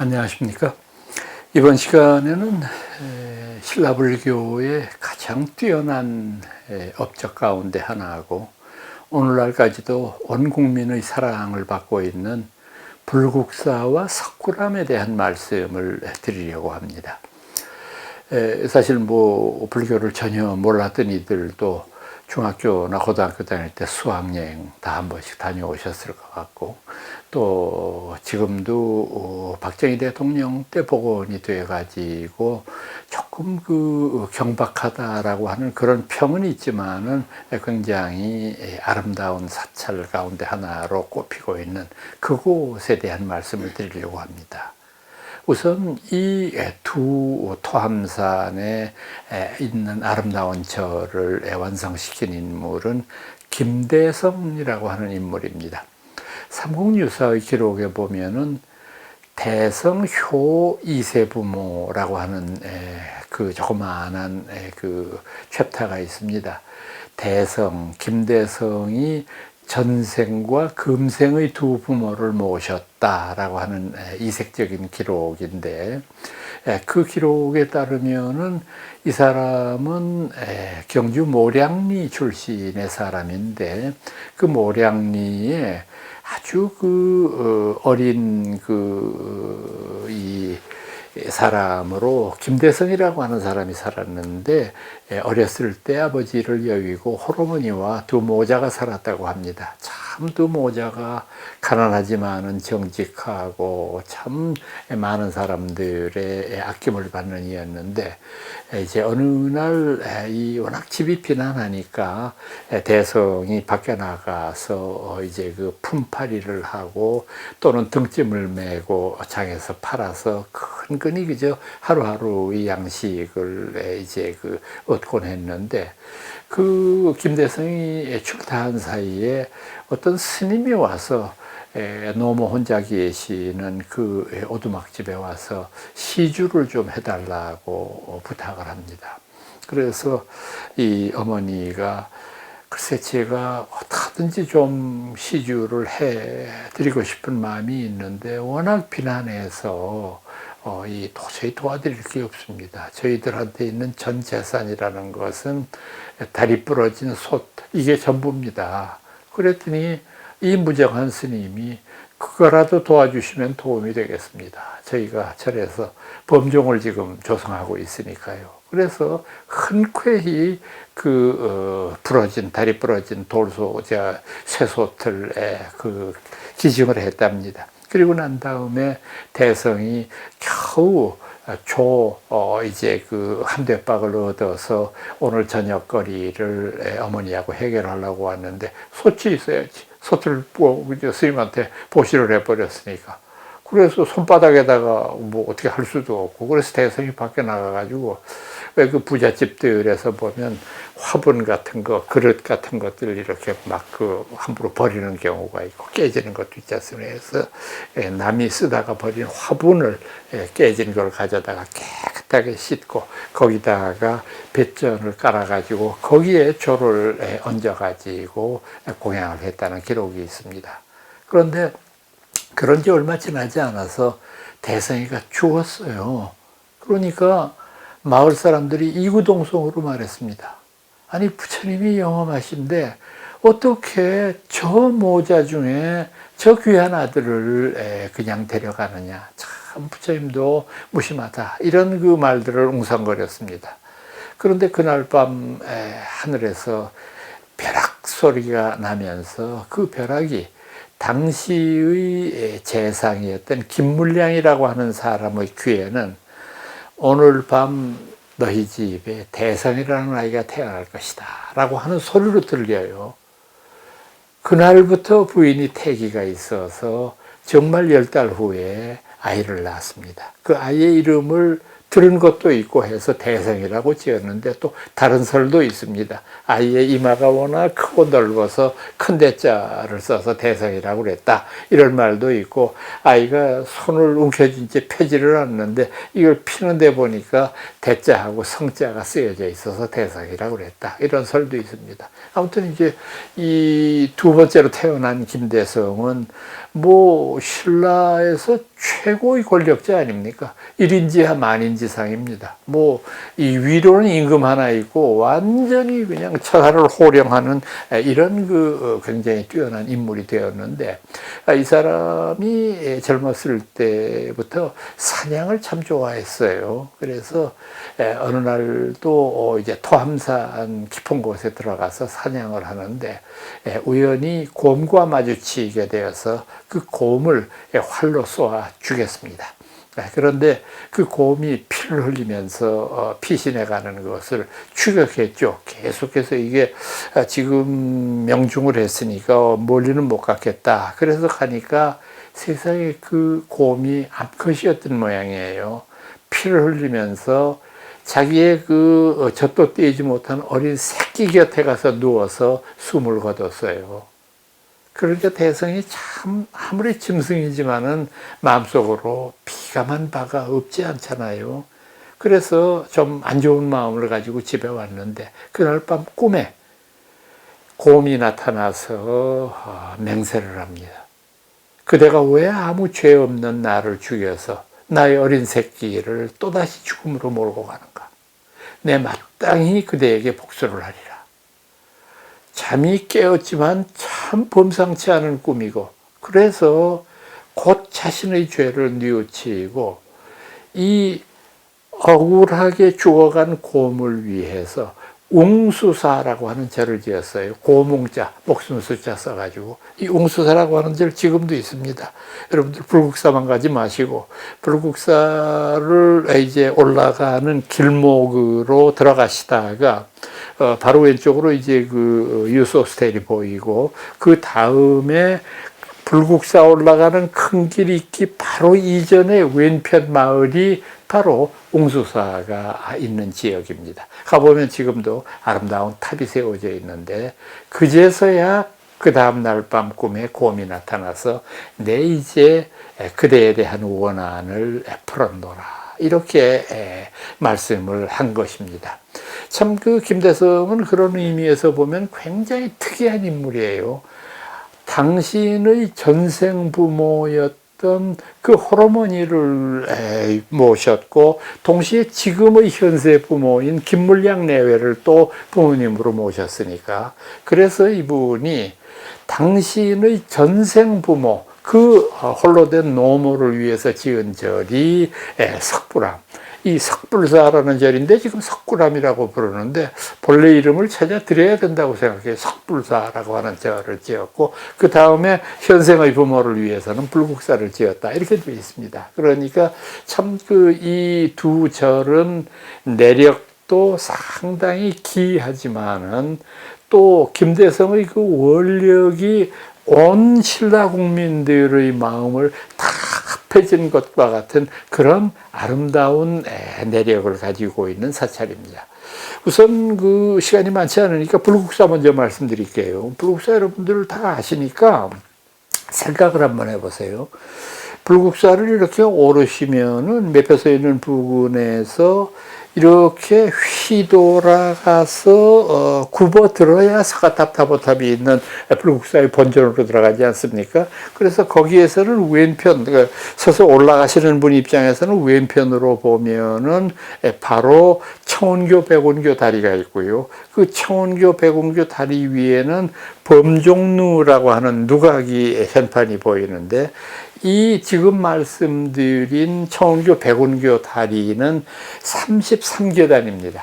안녕하십니까. 이번 시간에는 신라불교의 가장 뛰어난 업적 가운데 하나하고 오늘날까지도 온 국민의 사랑을 받고 있는 불국사와 석굴암에 대한 말씀을 드리려고 합니다. 사실 불교를 전혀 몰랐던 이들도 중학교나 고등학교 다닐 때 수학여행 다 한 번씩 다녀오셨을 것 같고, 또 지금도 박정희 대통령 때 복원이 돼 가지고 조금 경박하다라고 하는 그런 평은 있지만은 굉장히 아름다운 사찰 가운데 하나로 꼽히고 있는 그곳에 대한 말씀을 드리려고 합니다. 우선 이 두 토함산에 있는 아름다운 절을 완성시킨 인물은 김대성이라고 하는 인물입니다. 삼국유사의 기록에 보면은 대성효 이세부모라고 하는 그 조그마한 그 챕터가 있습니다. 김대성이 전생과 금생의 두 부모를 모셨다라고 하는 이색적인 기록인데, 그 기록에 따르면은 이 사람은 경주 모량리 출신의 사람인데, 그 모량리에 아주 어린 이 사람으로 김대성이라고 하는 사람이 살았는데, 어렸을 때 아버지를 여의고 홀어머니와 두 모자가 살았다고 합니다. 참 두 모자가 가난하지만은 정직하고 참 많은 사람들의 아낌을 받는 이였는데, 이제 어느 날 이 워낙 집이 빈한하니까 대성이 밖에 나가서 이제 그 품팔이를 하고 또는 등짐을 메고 장에서 팔아서 근근히 그저 하루하루의 양식을 이제 얻곤 했는데, 그 김대성이 출타한 사이에 어떤 스님이 와서 노모 혼자 계시는 그 오두막집에 와서 시주를 좀 해달라고 부탁을 합니다. 그래서 이 어머니가 글쎄 제가 어떻게든지 좀 시주를 해드리고 싶은 마음이 있는데 워낙 비난해서 도저히 도와드릴 게 없습니다. 저희들한테 있는 전 재산이라는 것은 다리 부러진 솥, 이게 전부입니다. 그랬더니 이 무정한 스님이 그거라도 도와주시면 도움이 되겠습니다. 저희가 절에서 범종을 지금 조성하고 있으니까요. 그래서 흔쾌히 다리 부러진 쇠솥을 기증을 했답니다. 그리고 난 다음에 대성이 겨우 한 대박을 얻어서 오늘 저녁거리를 어머니하고 해결하려고 왔는데, 솥이 있어야지. 솥을 스님한테 보시를 해버렸으니까. 그래서 손바닥에다가 어떻게 할 수도 없고, 그래서 대성이 밖에 나가가지고, 왜 부잣집들에서 보면 화분 같은 거, 그릇 같은 것들 이렇게 막 함부로 버리는 경우가 있고 깨지는 것도 있지 않습니까? 그래서 남이 쓰다가 버린 화분을 깨진 걸 가져다가 깨끗하게 씻고 거기다가 뱃전을 깔아가지고 거기에 조를 얹어가지고 공양을 했다는 기록이 있습니다. 그런데 그런 지 얼마 지나지 않아서 대성이가 죽었어요. 그러니까 마을 사람들이 이구동성으로 말했습니다. 아니, 부처님이 영험하신데 어떻게 저 모자 중에 저 귀한 아들을 그냥 데려가느냐. 참 부처님도 무심하다. 이런 말들을 웅성거렸습니다. 그런데 그날 밤 하늘에서 벼락 소리가 나면서 그 벼락이 당시의 재상이었던 김물량이라고 하는 사람의 귀에는 오늘 밤 너희 집에 대성이라는 아이가 태어날 것이다 라고 하는 소리로 들려요. 그날부터 부인이 태기가 있어서 정말 10달 후에 아이를 낳았습니다. 그 아이의 이름을 들은 것도 있고 해서 대성이라고 지었는데, 또 다른 설도 있습니다. 아이의 이마가 워낙 크고 넓어서 큰 대자를 써서 대성이라고 그랬다, 이런 말도 있고, 아이가 손을 움켜쥔 채 펴지를 않는데 이걸 피는데 보니까 대자하고 성자가 쓰여져 있어서 대성이라고 그랬다, 이런 설도 있습니다. 아무튼 이제 이 두 번째로 태어난 김대성은 신라에서 최고의 권력자 아닙니까? 1인지하 만인지상입니다. 뭐 이 위로는 임금 하나 있고 완전히 그냥 천하를 호령하는 이런 그 굉장히 뛰어난 인물이 되었는데, 이 사람이 젊었을 때부터 사냥을 참 좋아했어요. 그래서 어느 날도 이제 토함산 깊은 곳에 들어가서 사냥을 하는데 우연히 곰과 마주치게 되어서 그 곰을 활로 쏘아 죽였습니다. 그런데 그 곰이 피를 흘리면서 피신해가는 것을 추격했죠. 계속해서 이게 지금 명중을 했으니까 멀리는 못 갔겠다. 그래서 가니까 세상에 그 곰이 암컷이었던 모양이에요. 피를 흘리면서 자기의 그 젖도 떼지 못한 어린 새끼 곁에 가서 누워서 숨을 거뒀어요. 그러니까 대성이 참 아무리 짐승이지만은 마음속으로 비감한 바가 없지 않잖아요. 그래서 좀 안 좋은 마음을 가지고 집에 왔는데 그날 밤 꿈에 곰이 나타나서 맹세를 합니다. 그대가 왜 아무 죄 없는 나를 죽여서 나의 어린 새끼를 또다시 죽음으로 몰고 가는가? 내 마땅히 그대에게 복수를 하리라. 잠이 깨었지만 참 범상치 않은 꿈이고, 그래서 곧 자신의 죄를 뉘우치고 이 억울하게 죽어간 곰을 위해서 웅수사라고 하는 절을 지었어요. 고몽자, 목숨 숫자 써가지고. 이 웅수사라고 하는 절 지금도 있습니다. 여러분들 불국사만 가지 마시고, 불국사를 이제 올라가는 길목으로 들어가시다가, 바로 왼쪽으로 이제 그 유소스텔이 보이고, 그 다음에 불국사 올라가는 큰 길이 있기 바로 이전에 왼편 마을이 바로 웅수사가 있는 지역입니다. 가보면 지금도 아름다운 탑이 세워져 있는데, 그제서야 그 다음날 밤 꿈에 곰이 나타나서 내 이제 그대에 대한 원한을 풀어놓으라, 이렇게 말씀을 한 것입니다. 참 그 김대성은 그런 의미에서 보면 굉장히 특이한 인물이에요. 당신의 전생 부모였던 그 호르머니를 모셨고, 동시에 지금의 현세 부모인 김물량 내외를 또 부모님으로 모셨으니까, 그래서 이분이 당신의 전생 부모, 그 홀로 된 노모를 위해서 지은 절이 석불암, 이 석불사라는 절인데 지금 석굴암이라고 부르는데 본래 이름을 찾아 드려야 된다고 생각해요. 석불사라고 하는 절을 지었고, 그 다음에 현생의 부모를 위해서는 불국사를 지었다, 이렇게 되어 있습니다. 그러니까 참 그 이 두 절은 내력도 상당히 기이하지만은 또 김대성의 그 원력이 온 신라 국민들의 마음을 다 합해진 것과 같은 그런 아름다운 내력을 가지고 있는 사찰입니다. 우선 그 시간이 많지 않으니까 불국사 먼저 말씀드릴게요. 불국사 여러분들 다 아시니까 생각을 한번 해보세요. 불국사를 이렇게 오르시면은 매표소에 있는 부근에서 이렇게 휘돌아가서 굽어 들어야 석가탑 타보탑이 있는 불국사의 본전으로 들어가지 않습니까? 그래서 거기에서는 왼편, 서서 올라가시는 분 입장에서는 왼편으로 보면은 바로 청운교 백운교 다리가 있고요. 그 청운교 백운교 다리 위에는 범종루라고 하는 누각이 현판이 보이는데, 이 지금 말씀드린 청운교 백운교 다리는 33계단입니다.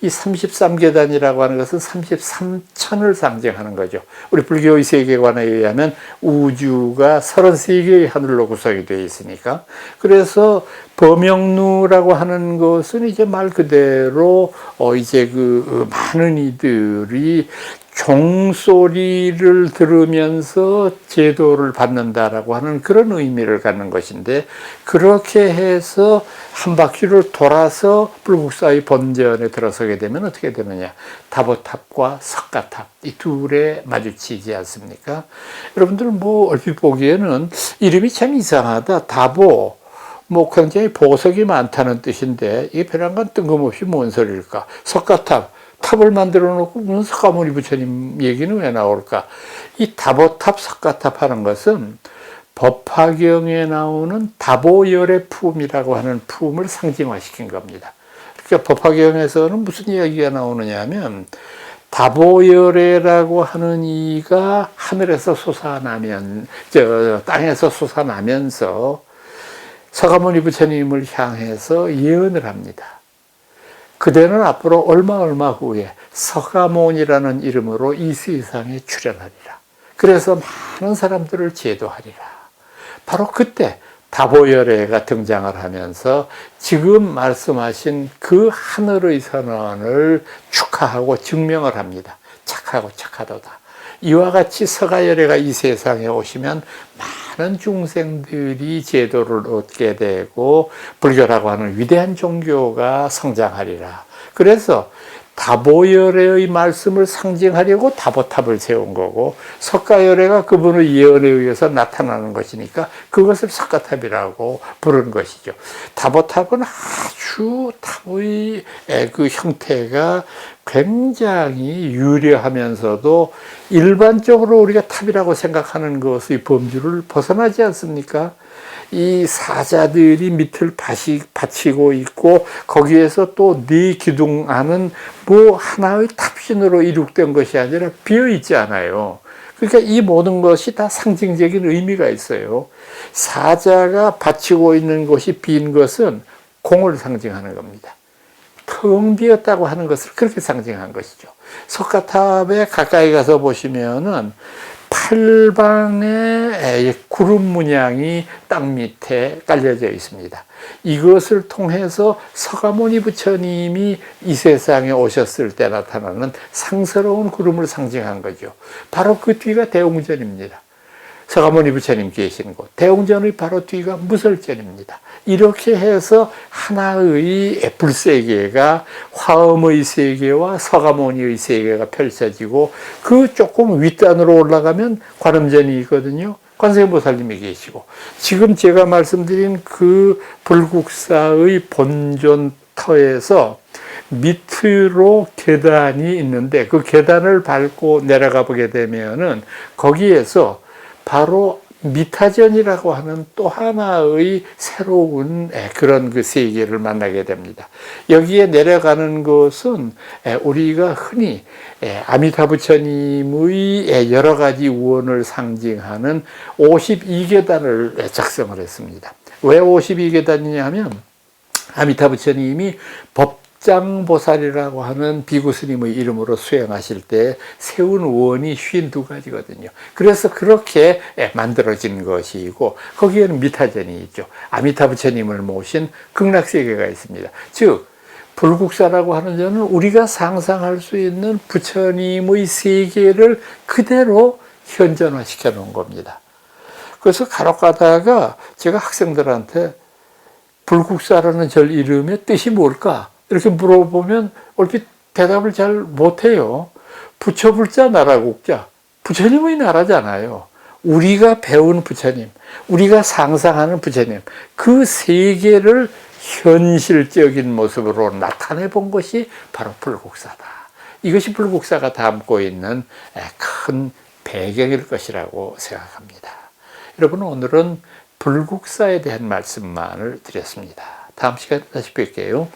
이 33계단이라고 하는 것은 33천을 상징하는 거죠. 우리 불교의 세계관에 의하면 우주가 33개의 하늘로 구성이 되어 있으니까. 그래서 범영루라고 하는 것은 이제 말 그대로 이제 그 많은 이들이 종소리를 들으면서 제도를 받는다라고 하는 그런 의미를 갖는 것인데, 그렇게 해서 한 바퀴를 돌아서 불국사의 본전에 들어서게 되면 어떻게 되느냐, 다보탑과 석가탑, 이 둘에 마주치지 않습니까? 여러분들 뭐 얼핏 보기에는 이름이 참 이상하다. 다보, 뭐 굉장히 보석이 많다는 뜻인데 이게 벼랑간 뜬금없이 뭔 소리일까? 석가탑, 탑을 만들어 놓고 무슨 석가모니 부처님 얘기는 왜 나올까? 이 다보탑, 석가탑 하는 것은 법화경에 나오는 다보열의 품이라고 하는 품을 상징화시킨 겁니다. 그러니까 법화경에서는 무슨 이야기가 나오느냐 하면 다보열애라고 하는 이가 하늘에서 솟아나면, 땅에서 솟아나면서 서가모니 부처님을 향해서 예언을 합니다. 그대는 앞으로 얼마 후에 서가모니라는 이름으로 이 세상에 출현하리라. 그래서 많은 사람들을 제도하리라. 바로 그때 다보열애가 등장을 하면서 지금 말씀하신 그 하늘의 선언을 축하하고 증명을 합니다. 착하고 착하도다. 이와 같이 서가열애가 이 세상에 오시면 많은 중생들이 제도를 얻게 되고 불교라고 하는 위대한 종교가 성장하리라. 그래서 다보열애의 말씀을 상징하려고 다보탑을 세운 거고, 석가열애가 그분의 예언에 의해서 나타나는 것이니까 그것을 석가탑이라고 부르는 것이죠. 다보탑은 아주 탑의 그 형태가 굉장히 유려하면서도 일반적으로 우리가 탑이라고 생각하는 것의 범주를 벗어나지 않습니까? 이 사자들이 밑을 받치고 있고 거기에서 또 네 기둥 안은 뭐 하나의 탑신으로 이룩된 것이 아니라 비어 있지 않아요. 그러니까 이 모든 것이 다 상징적인 의미가 있어요. 사자가 받치고 있는 곳이 빈 것은 공을 상징하는 겁니다. 텅 비었다고 하는 것을 그렇게 상징한 것이죠. 석가탑에 가까이 가서 보시면은 8방의 구름 문양이 땅 밑에 깔려져 있습니다. 이것을 통해서 서가모니 부처님이 이 세상에 오셨을 때 나타나는 상스러운 구름을 상징한 거죠. 바로 그 뒤가 대웅전입니다. 서가모니 부처님 계신 곳, 대웅전의 바로 뒤가 무설전입니다. 이렇게 해서 하나의 불세계가 화엄의 세계와 서가모니의 세계가 펼쳐지고 그 조금 윗단으로 올라가면 관음전이 있거든요. 관세음보살님이 계시고, 지금 제가 말씀드린 그 불국사의 본존터에서 밑으로 계단이 있는데 그 계단을 밟고 내려가 보게 되면은 거기에서 바로 미타전이라고 하는 또 하나의 새로운 그런 그 세계를 만나게 됩니다. 여기에 내려가는 것은 우리가 흔히 아미타 부처님의 여러 가지 우원을 상징하는 52계단을 작성을 했습니다. 왜 52계단이냐 하면 아미타 부처님이 법장보살이라고 하는 비구 스님의 이름으로 수행하실 때 세운 원이 52가지거든요. 그래서 그렇게 만들어진 것이고, 거기에는 미타전이 있죠. 아미타 부처님을 모신 극락세계가 있습니다. 즉 불국사라고 하는 점은 우리가 상상할 수 있는 부처님의 세계를 그대로 현존화시켜 놓은 겁니다. 그래서 간혹 가다가 제가 학생들한테 불국사라는 절 이름의 뜻이 뭘까? 이렇게 물어보면 얼핏 대답을 잘 못해요. 부처불자 나라국자. 부처님의 나라잖아요. 우리가 배운 부처님, 우리가 상상하는 부처님, 그 세계를 현실적인 모습으로 나타내 본 것이 바로 불국사다. 이것이 불국사가 담고 있는 큰 배경일 것이라고 생각합니다. 여러분, 오늘은 불국사에 대한 말씀만을 드렸습니다. 다음 시간에 다시 뵐게요.